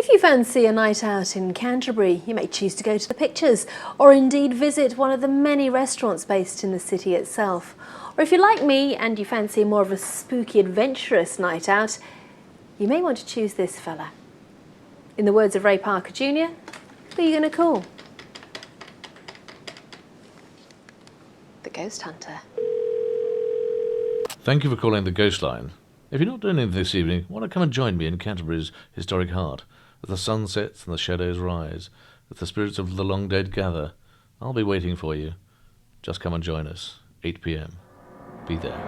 If you fancy a night out in Canterbury, you may choose to go to the pictures or indeed visit one of the many restaurants based in the city itself. Or if you're like me and you fancy more of a spooky, adventurous night out, you may want to choose this fella. In the words of Ray Parker Jr., who are you going to call? The Ghost Hunter. Thank you for calling the Ghost Line. If you're not doing anything this evening, why not come and join me in Canterbury's historic heart? As the sun sets and the shadows rise, as the spirits of the long dead gather, I'll be waiting for you. Just come and join us, 8 p.m. Be there.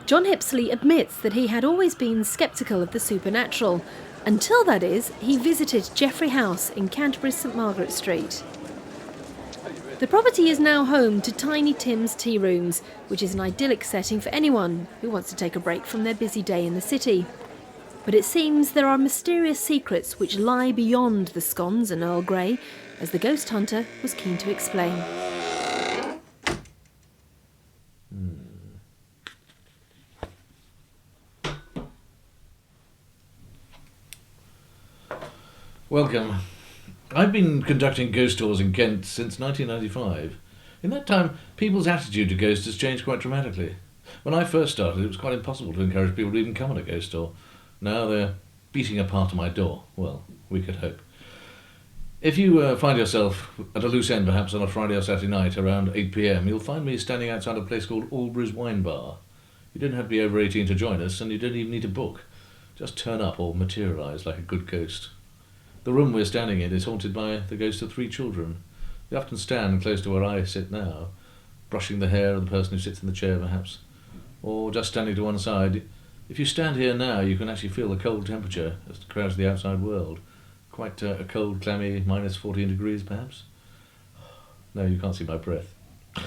John Hipsley admits that he had always been sceptical of the supernatural, until, that is, he visited Jeffrey House in Canterbury's St Margaret Street. The property is now home to Tiny Tim's Tea Rooms, which is an idyllic setting for anyone who wants to take a break from their busy day in the city. But it seems there are mysterious secrets which lie beyond the scones and Earl Grey, as the Ghost Hunter was keen to explain. Welcome. I've been conducting ghost tours in Kent since 1995. In that time, people's attitude to ghosts has changed quite dramatically. When I first started, it was quite impossible to encourage people to even come on a ghost tour. Now they're beating a path to my door. Well, we could hope. If you find yourself at a loose end, perhaps on a Friday or Saturday night around 8 p.m, you'll find me standing outside a place called Albury's Wine Bar. You don't have to be over 18 to join us, and you don't even need to book. Just turn up or materialise like a good ghost. The room we're standing in is haunted by the ghosts of 3 children. They often stand close to where I sit now, brushing the hair of the person who sits in the chair perhaps, or just standing to one side. If you stand here now, you can actually feel the cold temperature as compared to the outside world. Quite a cold, clammy, minus 14 degrees perhaps. No, you can't see my breath.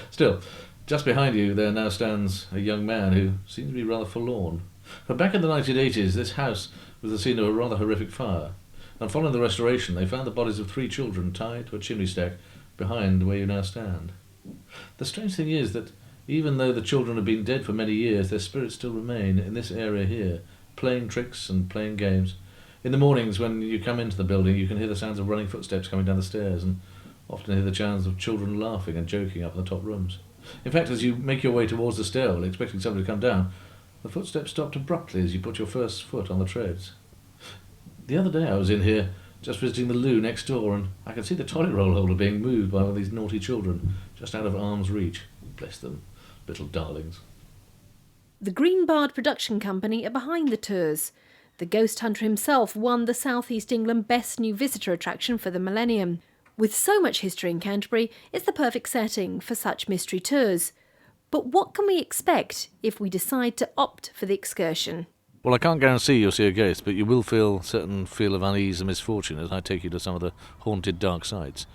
Still, just behind you there now stands a young man who seems to be rather forlorn. But back in the 1980s, this house was the scene of a rather horrific fire. And following the restoration, they found the bodies of 3 children tied to a chimney stack behind where you now stand. The strange thing is that even though the children have been dead for many years, their spirits still remain in this area here, playing tricks and playing games. In the mornings when you come into the building, you can hear the sounds of running footsteps coming down the stairs, and often hear the sounds of children laughing and joking up in the top rooms. In fact, as you make your way towards the stairwell, expecting somebody to come down, the footsteps stopped abruptly as you put your first foot on the treads. The other day I was in here, just visiting the loo next door, and I could see the toilet roll holder being moved by one of these naughty children, just out of arm's reach. Bless them, little darlings. The Green Bard production company are behind the tours. The Ghost Hunter himself won the South East England Best New Visitor Attraction for the millennium. With so much history in Canterbury, it's the perfect setting for such mystery tours. But what can we expect if we decide to opt for the excursion? Well, I can't guarantee you'll see a ghost, but you will feel a certain feel of unease and misfortune as I take you to some of the haunted dark sites.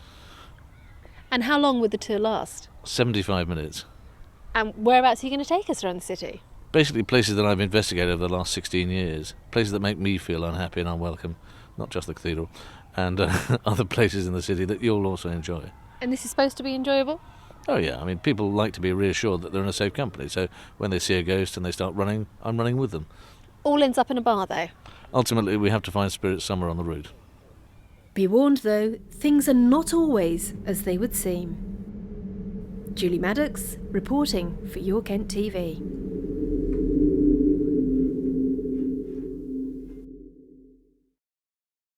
And how long would the tour last? 75 minutes. And whereabouts are you going to take us around the city? Basically places that I've investigated over the last 16 years. Places that make me feel unhappy and unwelcome. Not just the cathedral. And other places in the city that you'll also enjoy. And this is supposed to be enjoyable? Oh yeah, I mean, people like to be reassured that they're in a safe company. So when they see a ghost and they start running, I'm running with them. All ends up in a bar, though? Ultimately, we have to find spirits somewhere on the route. Be warned, though, things are not always as they would seem. Julie Maddocks, reporting for YourKentTV.